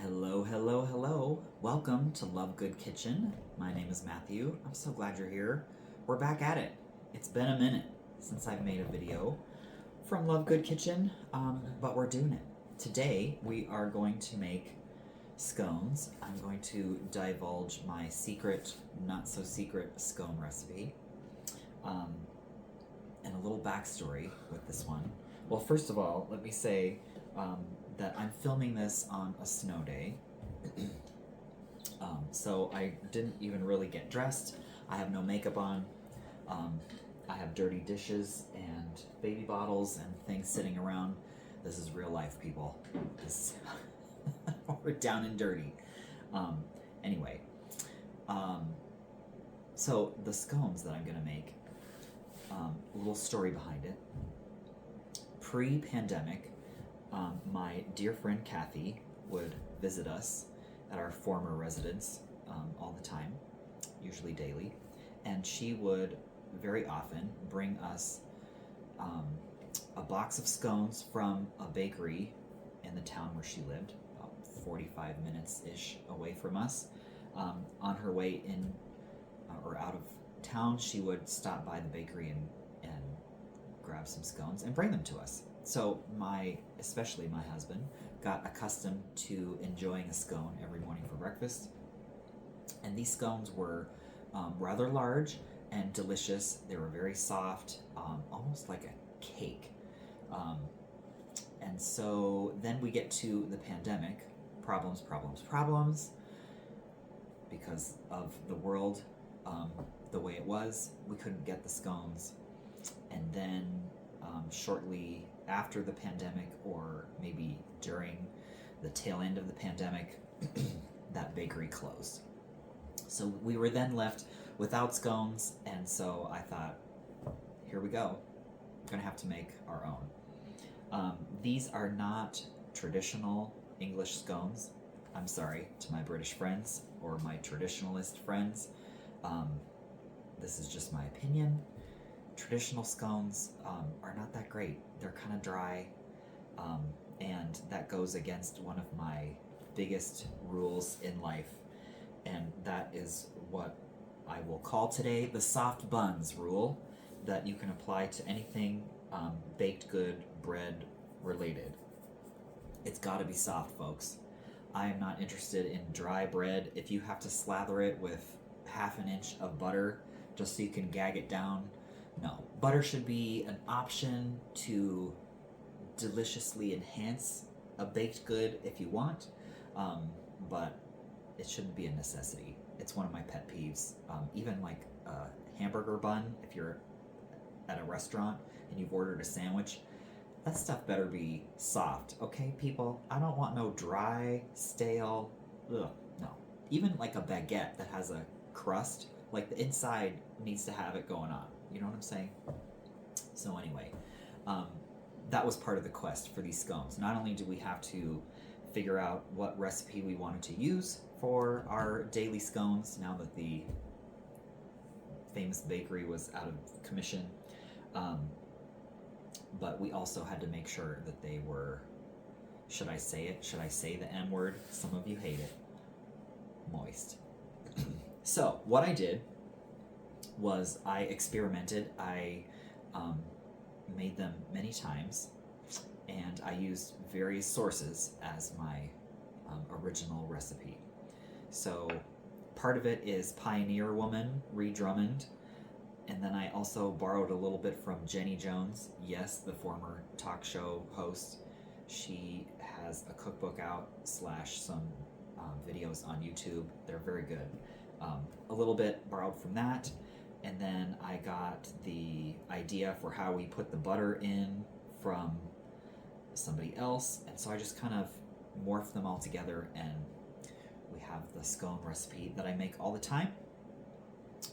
Hello, hello, hello. Welcome to Love Good Kitchen. My name is Matthew. I'm so glad you're here. We're back at it. It's been a minute since I've made a video from Love Good Kitchen, but we're doing it. Today we are going to make scones. I'm going to divulge my secret, not so secret scone recipe. And a little backstory with this one. Well, first of all, let me say that I'm filming this on a snow day. So I didn't even really get dressed. I have no makeup on. I have dirty dishes and baby bottles and things sitting around. This is real life, people. We're down and dirty. Anyway, so the scones that I'm gonna make, a little story behind it. Pre-pandemic, my dear friend Kathy would visit us at our former residence all the time, usually daily, and she would very often bring us a box of scones from a bakery in the town where she lived, about 45 minutes-ish away from us. On her way in or out of town, she would stop by the bakery and grab some scones and bring them to us. So especially my husband, got accustomed to enjoying a scone every morning for breakfast. And these scones were rather large and delicious. They were very soft, almost like a cake. And so then we get to the pandemic, problems, because of the world the way it was. We couldn't get the scones. And then shortly after the pandemic, or maybe during the tail end of the pandemic, that bakery closed. So we were then left without scones, and so I thought, here we go. We're gonna have to make our own. These are not traditional English scones. I'm sorry to my British friends or my traditionalist friends. This is just my opinion. Traditional scones are not that great. They're kind of dry, and that goes against one of my biggest rules in life, and that is what I will call today the soft buns rule, that you can apply to anything baked good, bread related. It's got to be soft, folks. I am not interested in dry bread. If you have to slather it with half an inch of butter just so you can gag it down, no. Butter should be an option to deliciously enhance a baked good if you want, but it shouldn't be a necessity. It's one of my pet peeves. Even like a hamburger bun, if you're at a restaurant and you've ordered a sandwich, that stuff better be soft, okay, people? I don't want no dry, stale, no. Even like a baguette that has a crust, like the inside needs to have it going on. You know what I'm saying? So anyway, that was part of the quest for these scones. Not only do we have to figure out what recipe we wanted to use for our daily scones now that the famous bakery was out of commission, but we also had to make sure that they were, should I say it? Should I say the M word? Some of you hate it. Moist. So what I did was I experimented. I made them many times, and I used various sources as my original recipe. So part of it is Pioneer Woman, Ree Drummond, and then I also borrowed a little bit from Jenny Jones, yes, the former talk show host. She has a cookbook out / some videos on YouTube. They're very good. A little bit borrowed from that. And then I got the idea for how we put the butter in from somebody else. And so I just kind of morphed them all together, and we have the scone recipe that I make all the time.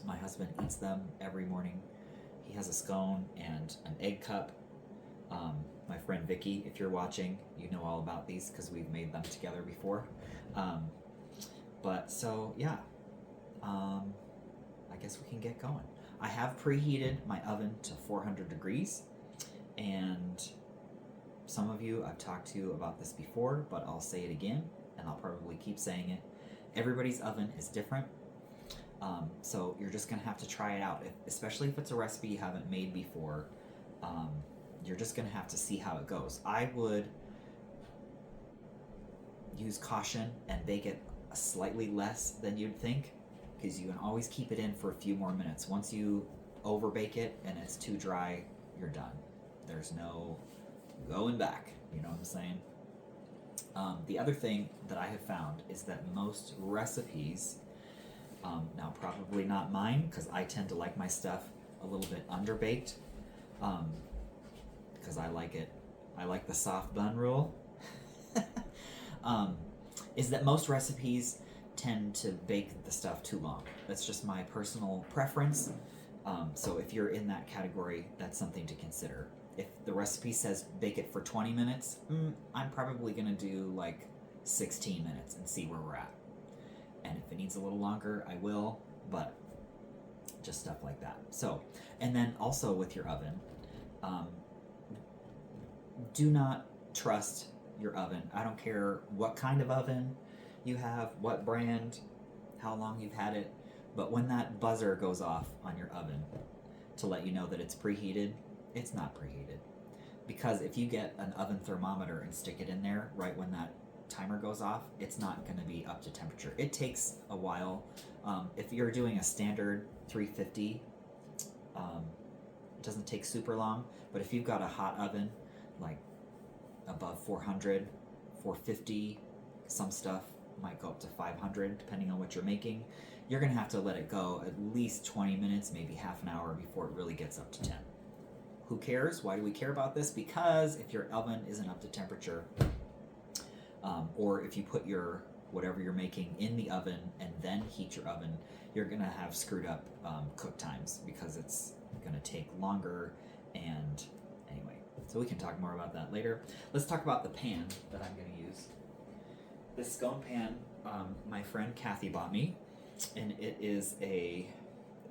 My husband eats them every morning. He has a scone and an egg cup. My friend Vicky, if you're watching, you know all about these because we've made them together before. But so, yeah. I guess we can get going. I have preheated my oven to 400 degrees, and some of you I've talked to about this before, but I'll say it again, and and I'll probably keep saying it, everybody's oven is different. So you're just going to have to try it out, especially if it's a recipe you haven't made before. You're just going to have to see how it goes. I would use caution and bake it slightly less than you'd think, because you can always keep it in for a few more minutes. Once you overbake it and it's too dry, you're done. There's no going back, you know what I'm saying? The other thing that I have found is that most recipes, now probably not mine, because I tend to like my stuff a little bit underbaked, because I like the soft bun rule, is that most recipes tend to bake the stuff too long. That's just my personal preference. So if you're in that category, that's something to consider. If the recipe says bake it for 20 minutes, I'm probably going to do like 16 minutes and see where we're at. And if it needs a little longer, I will, but just stuff like that. So, and then also with your oven, do not trust your oven. I don't care what kind of oven you have, what brand, how long you've had it, but when that buzzer goes off on your oven to let you know that it's preheated, it's not preheated. Because if you get an oven thermometer and stick it in there right when that timer goes off, it's not going to be up to temperature. It takes a while. If you're doing a standard 350, it doesn't take super long, but if you've got a hot oven, like above 400, 450, some stuff might go up to 500 depending on what you're making, you're going to have to let it go at least 20 minutes, maybe half an hour before it really gets up to 10. Who cares? Why do we care about this? Because if your oven isn't up to temperature, or if you put your whatever you're making in the oven and then heat your oven, you're going to have screwed up cook times, because it's going to take longer. And anyway, so we can talk more about that later. Let's talk about the pan that I'm going to use. This scone pan, my friend Kathy bought me, and it is a,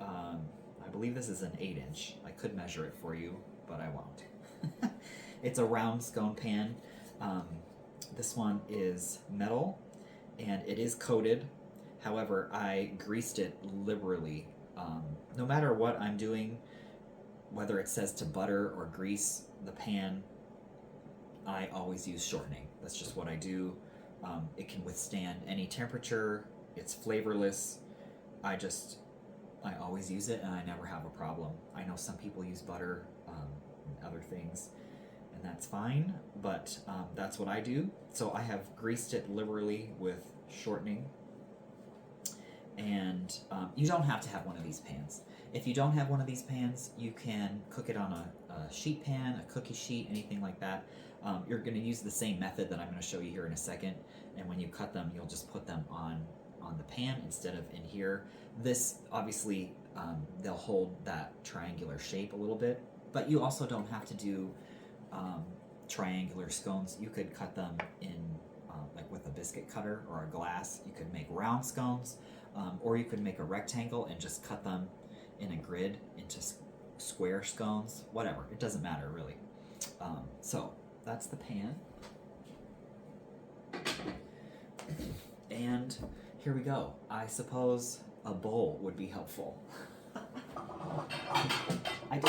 I believe this is an 8-inch. I could measure it for you, but I won't. It's a round scone pan. This one is metal, and it is coated. However, I greased it liberally. No matter what I'm doing, whether it says to butter or grease the pan, I always use shortening. That's just what I do. It can withstand any temperature. It's flavorless. I always use it, and I never have a problem. I know some people use butter and other things, and that's fine, but that's what I do. So I have greased it liberally with shortening. And you don't have to have one of these pans. If you don't have one of these pans, you can cook it on a sheet pan, a cookie sheet, anything like that. You're going to use the same method that I'm going to show you here in a second, and when you cut them, you'll just put them on the pan instead of in here. This, obviously, they'll hold that triangular shape a little bit, but you also don't have to do triangular scones. You could cut them in like with a biscuit cutter or a glass. You could make round scones, or you could make a rectangle and just cut them in a grid into square scones, whatever. It doesn't matter, really. So that's the pan. And here we go. I suppose a bowl would be helpful. I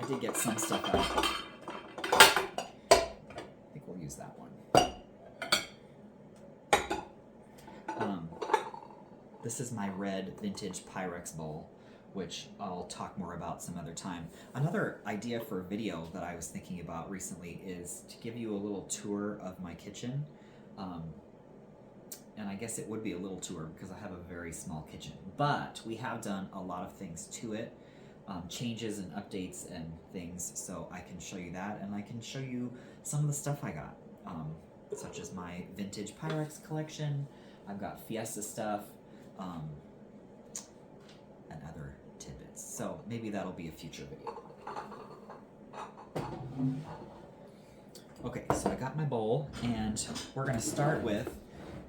did get some stuff out. I think we'll use that one. This is my red vintage Pyrex bowl, which I'll talk more about some other time. Another idea for a video that I was thinking about recently is to give you a little tour of my kitchen. And I guess it would be a little tour because I have a very small kitchen. But we have done a lot of things to it, changes and updates and things, so I can show you that, and I can show you some of the stuff I got, such as my vintage Pyrex collection. I've got Fiesta stuff, and other tidbits. So maybe that'll be a future video. Okay, so I got my bowl, and we're going to start with,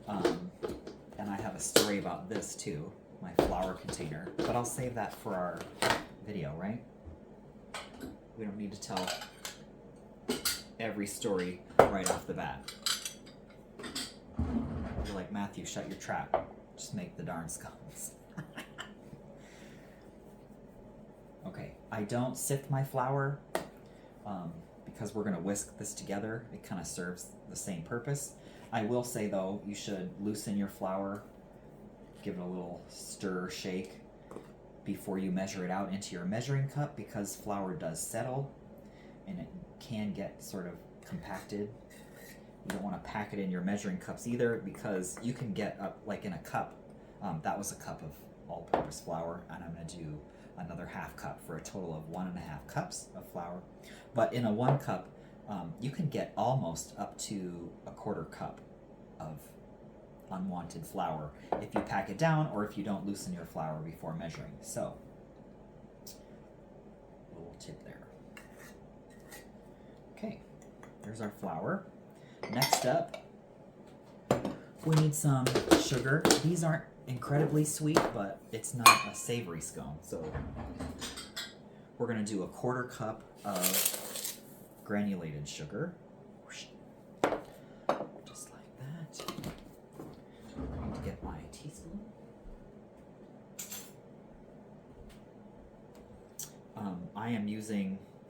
and I have a story about this too, my flour container, but I'll save that for our video, right? We don't need to tell every story right off the bat. I feel like Matthew, shut your trap. Just make the darn scones. Okay, I don't sift my flour because we're going to whisk this together. It kind of serves the same purpose. I will say though, you should loosen your flour, give it a little stir shake before you measure it out into your measuring cup, because flour does settle and it can get sort of compacted. You don't want to pack it in your measuring cups either, because you can get up like in a cup. That was a cup of all-purpose flour, and I'm going to do another half cup for a total of 1.5 cups of flour. But in a 1 cup, you can get almost up to a 1/4 cup of unwanted flour if you pack it down or if you don't loosen your flour before measuring. So, a little tip there. Okay, there's our flour. Next up, we need some sugar. These aren't incredibly sweet, but it's not a savory scone. So we're going to do a 1/4 cup of granulated sugar. Just like that. I need to get my teaspoon.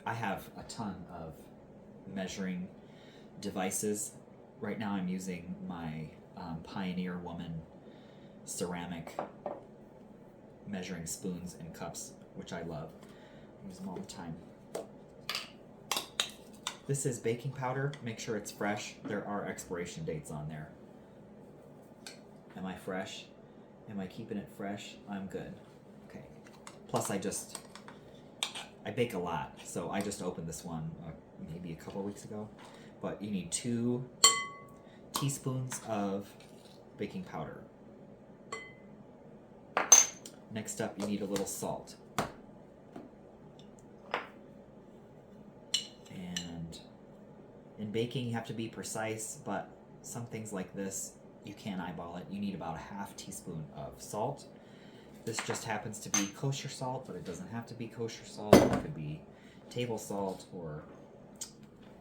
I have a ton of measuring devices. Right now I'm using my Pioneer Woman ceramic measuring spoons and cups, which I love. I use them all the time. This is baking powder. Make sure it's fresh. There are expiration dates on there. Am I fresh? Am I keeping it fresh? I'm good. Okay. Plus I bake a lot, so I just opened this one maybe a couple weeks ago. But you need 2 teaspoons of baking powder. Next up, you need a little salt. And in baking, you have to be precise, but some things like this, you can eyeball it. You need about a 1/2 teaspoon of salt. This just happens to be kosher salt, but it doesn't have to be kosher salt. It could be table salt or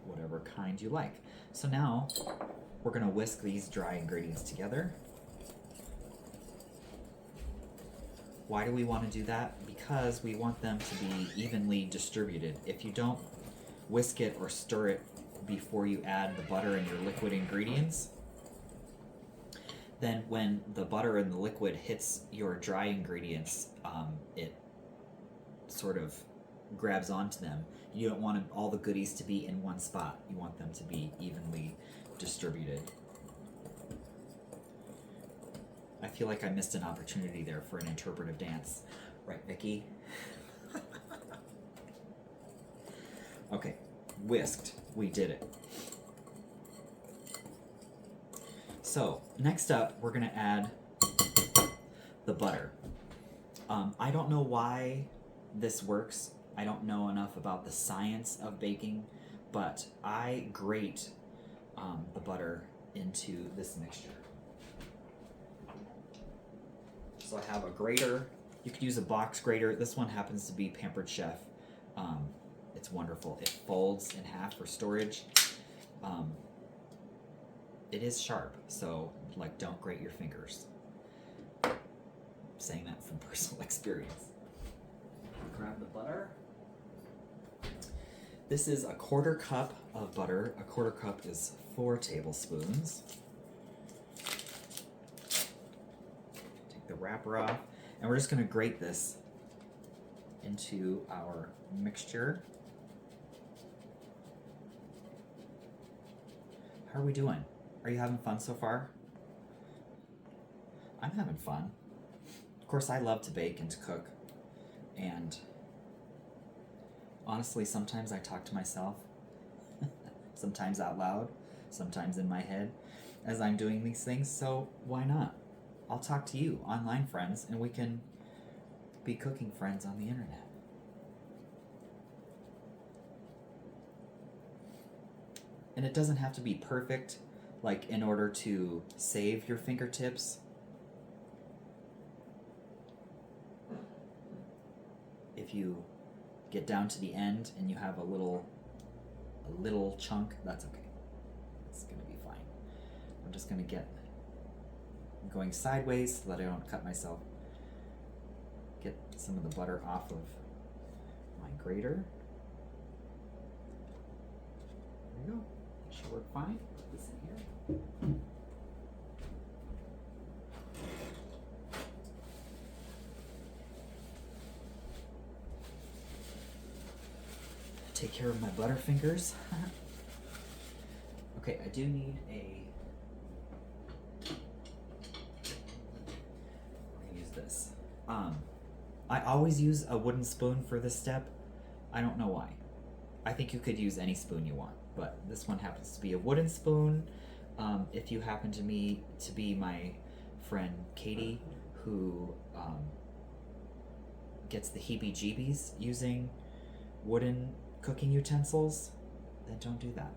whatever kind you like. So now we're going to whisk these dry ingredients together. Why do we want to do that? Because we want them to be evenly distributed. If you don't whisk it or stir it before you add the butter and your liquid ingredients, then when the butter and the liquid hits your dry ingredients, it sort of grabs onto them. You don't want all the goodies to be in one spot. You want them to be evenly distributed. I feel like I missed an opportunity there for an interpretive dance. Right, Vicky? Okay, whisked. We did it. So, next up, we're going to add the butter. I don't know why this works. I don't know enough about the science of baking, but I grate the butter into this mixture. So I have a grater. You could use a box grater. This one happens to be Pampered Chef. It's wonderful. It folds in half for storage. It is sharp, so like don't grate your fingers. I'm saying that from personal experience. Grab the butter. This is a 1/4 cup of butter. A 1/4 cup is 4 tablespoons. Take the wrapper off, and we're just going to grate this into our mixture. How are we doing? Are you having fun so far? I'm having fun. Of course, I love to bake and to cook, and honestly, sometimes I talk to myself, sometimes out loud, sometimes in my head as I'm doing these things, so why not? I'll talk to you, online friends, and we can be cooking friends on the internet. And it doesn't have to be perfect, like in order to save your fingertips. If you get down to the end and you have a little chunk, that's okay. It's gonna be fine. I'm just gonna get going sideways so that I don't cut myself. Get some of the butter off of my grater. There you go. Should work fine. Put this in here. Take care of my butter fingers. Okay, I do need we're gonna use this. I always use a wooden spoon for this step. I don't know why. I think you could use any spoon you want, but this one happens to be a wooden spoon. If you happen to be my friend Katie, who gets the heebie-jeebies using wooden cooking utensils, then don't do that.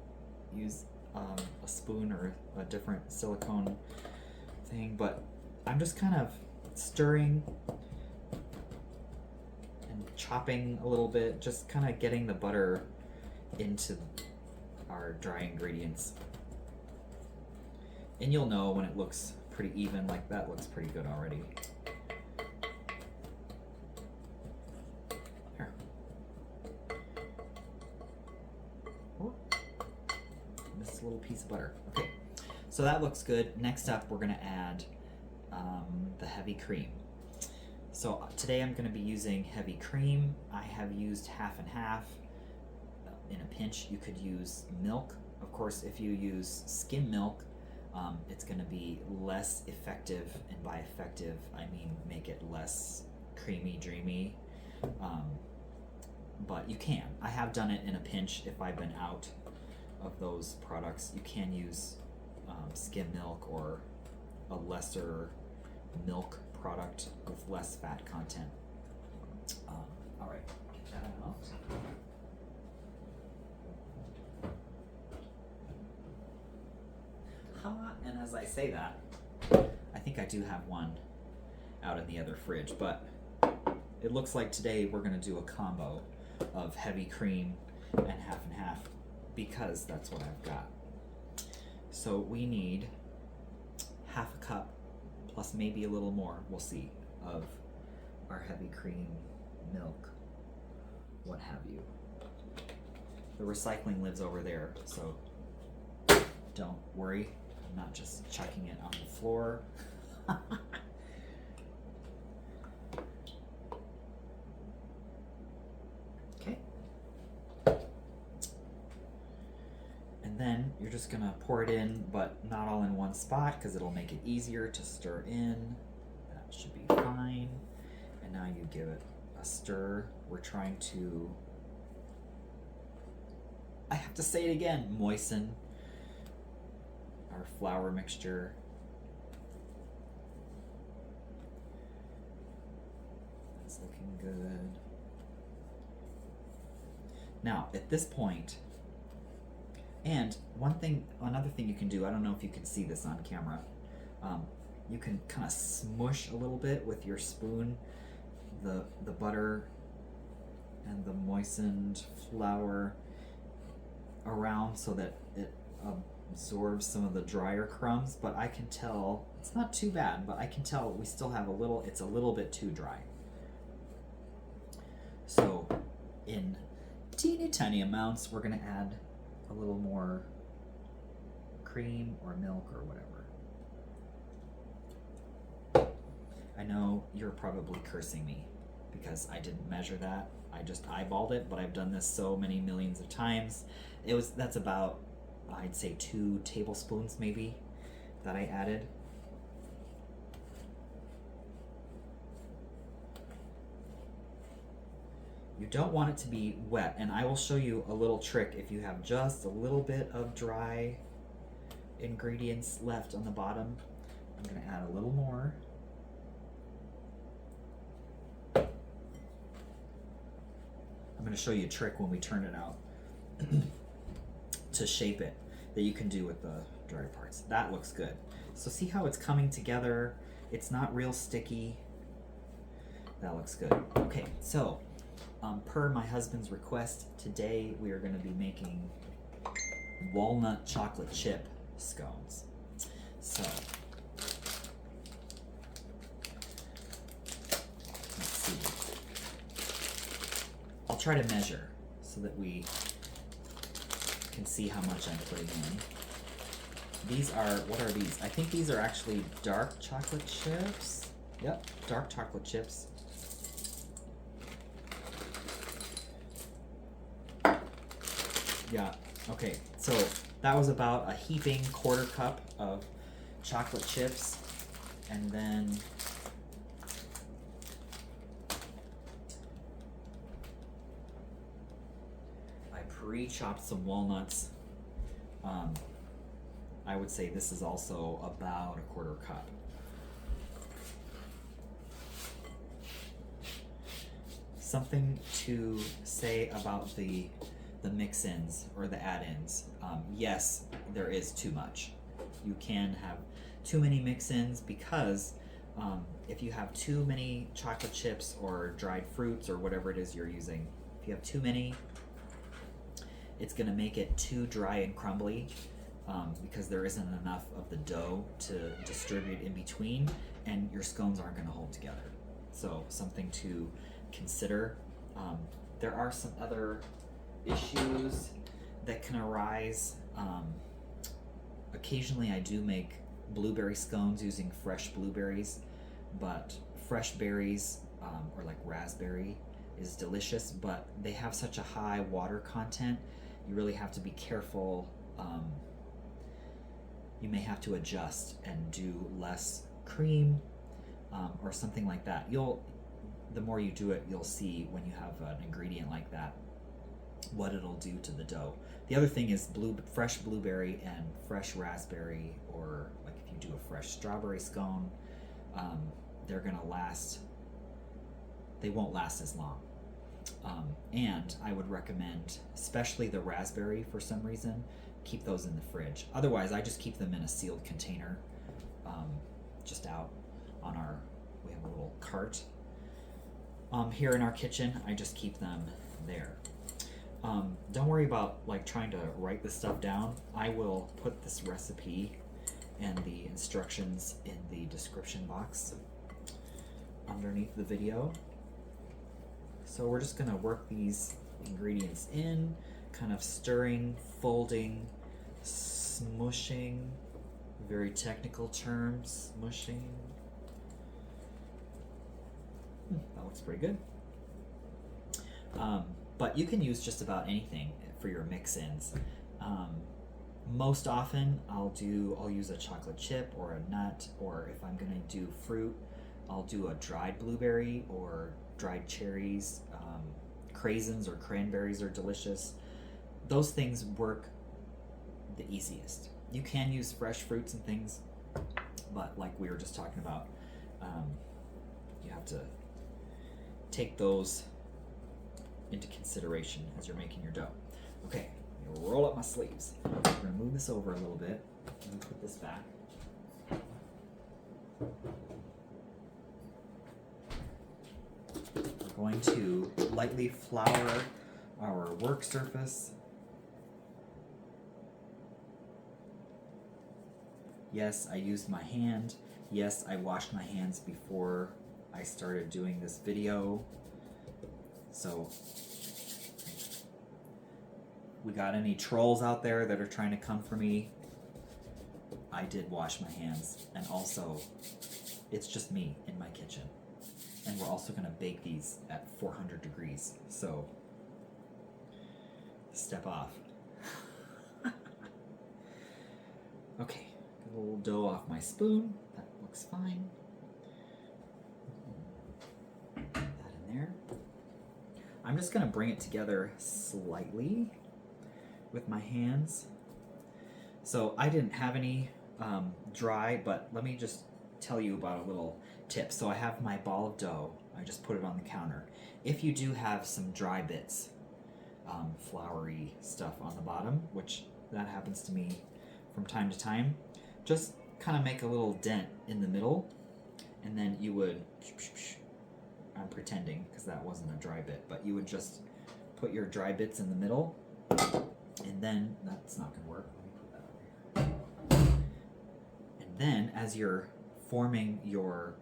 Use a spoon or a different silicone thing, but I'm just kind of stirring and chopping a little bit, just kind of getting the butter into our dry ingredients. And you'll know when it looks pretty even, like that looks pretty good already. Here. Oh, missed a little piece of butter. Okay, so that looks good. Next up, we're gonna add the heavy cream. So today I'm gonna be using heavy cream. I have used half and half. In a pinch, you could use milk. Of course, if you use skim milk, it's going to be less effective, and by effective, I mean make it less creamy, dreamy. But you can. I have done it in a pinch if I've been out of those products. You can use skim milk or a lesser milk product with less fat content. All right, get that out. And as I say that, I think I do have one out in the other fridge, but it looks like today we're going to do a combo of heavy cream and half because that's what I've got. So we need half a cup plus maybe a little more, we'll see, of our heavy cream, milk, what have you. The recycling lives over there, so don't worry. I'm not just chucking it on the floor. Okay. And then you're just gonna pour it in, but not all in one spot because it'll make it easier to stir in. That should be fine. And now you give it a stir. We're trying to, I have to say it again, moisten our flour mixture. That's looking good. Now, at this point, and another thing you can do, I don't know if you can see this on camera, you can kind of smush a little bit with your spoon the butter and the moistened flour around so that it absorbs some of the drier crumbs, but I can tell it's not too bad, but I can tell we still have it's a little bit too dry. So in teeny tiny amounts, we're going to add a little more cream or milk or whatever. I know you're probably cursing me because I didn't measure that. I just eyeballed it, but I've done this so many millions of times. That's about, I'd say 2 tablespoons maybe that I added. You don't want it to be wet, and I will show you a little trick if you have just a little bit of dry ingredients left on the bottom. I'm going to add a little more. I'm going to show you a trick when we turn it out to shape it that you can do with the dry parts. That looks good. So see how it's coming together? It's not real sticky. That looks good. Okay, so per my husband's request, today we are going to be making walnut chocolate chip scones. So try to measure so that we can see how much I'm putting in. These are, what are these? I think these are actually dark chocolate chips. Yep, dark chocolate chips. Yeah, okay, so that was about a heaping quarter cup of chocolate chips, and then I pre-chopped some walnuts. I would say this is also about a quarter cup. Something to say about the mix-ins or the add-ins. Yes, there is too much. You can have too many mix-ins because if you have too many chocolate chips or dried fruits or whatever it is you're using, if you have too many, it's going to make it too dry and crumbly because there isn't enough of the dough to distribute in between, and your scones aren't going to hold together. So something to consider. There are some other issues that can arise. Occasionally I do make blueberry scones using fresh blueberries, but fresh berries or like raspberry is delicious, but they have such a high water content. You really have to be careful. You may have to adjust and do less cream or something like that. The more you do it, you'll see when you have an ingredient like that what it'll do to the dough. The other thing is fresh blueberry and fresh raspberry, or like if you do a fresh strawberry scone, they're gonna last, they won't last as long. And I would recommend, especially the raspberry for some reason, keep those in the fridge. Otherwise, I just keep them in a sealed container, just out on we have a little cart here in our kitchen. I just keep them there. Don't worry about like trying to write this stuff down. I will put this recipe and the instructions in the description box underneath the video. So we're just gonna work these ingredients in, kind of stirring, folding, smooshing, very technical term, smooshing. That looks pretty good. But you can use just about anything for your mix-ins. Most often I'll use a chocolate chip or a nut, or if I'm gonna do fruit, I'll do a dried blueberry or dried cherries. Craisins or cranberries are delicious. Those things work the easiest. You can use fresh fruits and things, but like we were just talking about, you have to take those into consideration as you're making your dough. Okay, I'm gonna roll up my sleeves. I'm gonna move this over a little bit and put this back. We're going to lightly flour our work surface. Yes, I used my hand. Yes, I washed my hands before I started doing this video. So, we got any trolls out there that are trying to come for me? I did wash my hands, and also, it's just me in my kitchen. And we're also gonna bake these at 400 degrees, so step off. Okay, get a little dough off my spoon. That looks fine. Put that in there. I'm just gonna bring it together slightly with my hands. So I didn't have any dry, but let me just tell you about a little tip. So I have my ball of dough. I just put it on the counter. If you do have some dry bits, floury stuff on the bottom, which that happens to me from time to time, just kind of make a little dent in the middle, and then you would, I'm pretending because that wasn't a dry bit, but you would just put your dry bits in the middle, and then, that's not gonna work. Let me put that over here. And then as you're forming your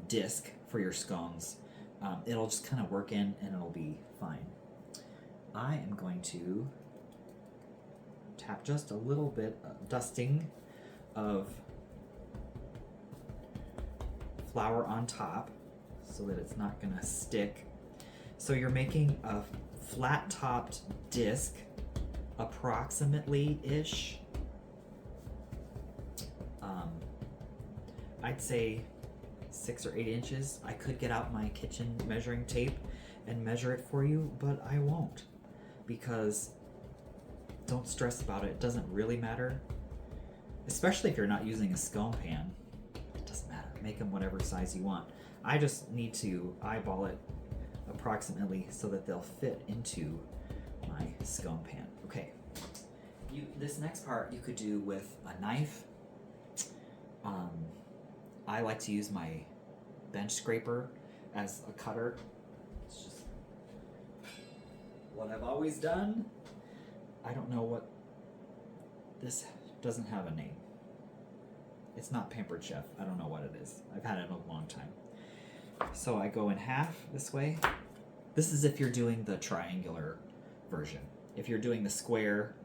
disc for your scones, it'll just kind of work in and it'll be fine. I am going to tap just a little bit of dusting of flour on top so that it's not gonna stick. So you're making a flat topped disc, approximately-ish. I'd say 6 or 8 inches. I could get out my kitchen measuring tape and measure it for you, but I won't, because don't stress about it. It doesn't really matter, especially if you're not using a scone pan. It doesn't matter. Make them whatever size you want. I just need to eyeball it approximately so that they'll fit into my scone pan. Okay. This next part you could do with a knife. I like to use my bench scraper as a cutter. It's just what I've always done. I don't know what this doesn't have a name. It's not Pampered Chef. I don't know what it is. I've had it a long time. So I go in half this way. This is if you're doing the triangular version. If you're doing the square,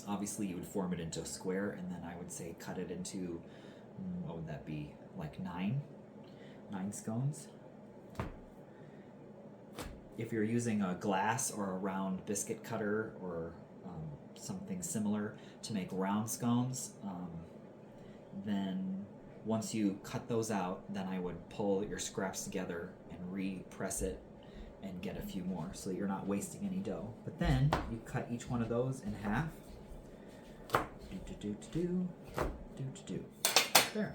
obviously you would form it into a square, and then I would say cut it into, what would that be, like 9 scones. If you're using a glass or a round biscuit cutter or something similar to make round scones, then once you cut those out, then I would pull your scraps together and re-press it and get a few more so that you're not wasting any dough. But then you cut each one of those in half. There.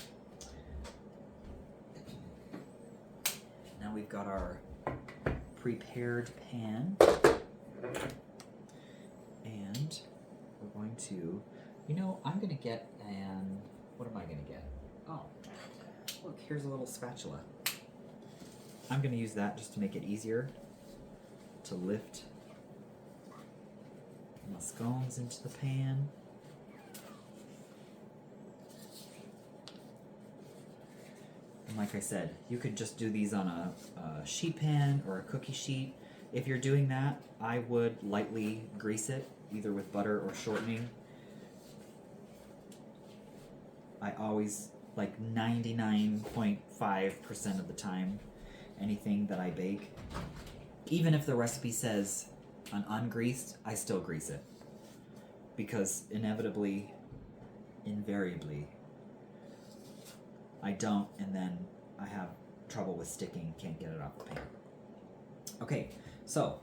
Now we've got our prepared pan, and we're going to, I'm going to get what am I going to get? Oh, look, here's a little spatula. I'm going to use that just to make it easier to lift my scones into the pan. And like I said, you could just do these on a sheet pan or a cookie sheet. If you're doing that, I would lightly grease it, either with butter or shortening. I always, like 99.5% of the time, anything that I bake, even if the recipe says an ungreased, I still grease it. Because invariably, I don't, and then I have trouble with sticking, can't get it off the pan. Okay, so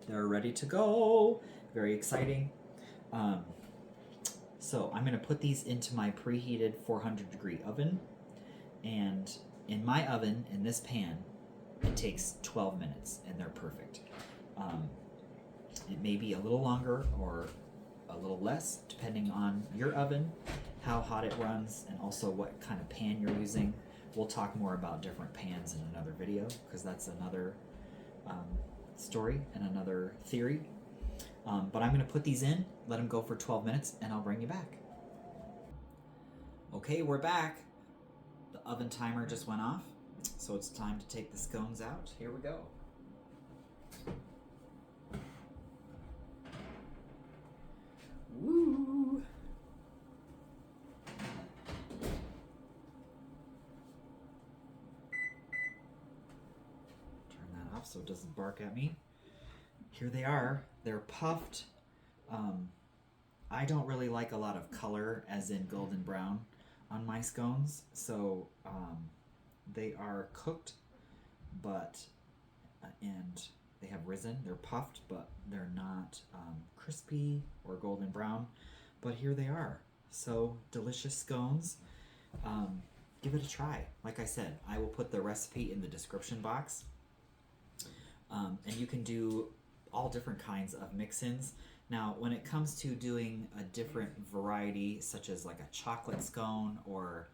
they're ready to go. Very exciting. So I'm going to put these into my preheated 400-degree oven, and in my oven, in this pan, it takes 12 minutes, and they're perfect. It may be a little longer or a little less, depending on your oven, how hot it runs, and also what kind of pan you're using. We'll talk more about different pans in another video, because that's another story and another theory. But I'm going to put these in, let them go for 12 minutes, and I'll bring you back. Okay, we're back. The oven timer just went off, so it's time to take the scones out. Here we go. Woo! Turn that off so it doesn't bark at me. Here they are. They're puffed. I don't really like a lot of color, as in golden brown, on my scones, so they are cooked, but and they have risen. They're puffed, but they're not crispy or golden brown. But here they are. So delicious scones. Give it a try. Like I said, I will put the recipe in the description box, and you can do all different kinds of mix-ins. Now, when it comes to doing a different variety, such as like a chocolate scone or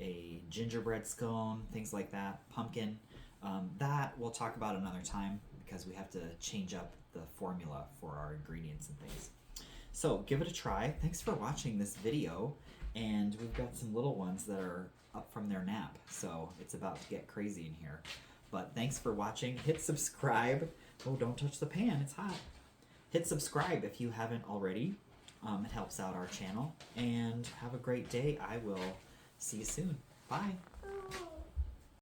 a gingerbread scone, things like that, pumpkin, that we'll talk about another time, because we have to change up the formula for our ingredients and things. So give it a try. Thanks for watching this video, And we've got some little ones that are up from their nap, so it's about to get crazy in here. But thanks for watching. Hit subscribe. Oh, don't touch the pan, it's hot. Hit subscribe if you haven't already. It helps out our channel. And have a great day. I will see you soon. Bye.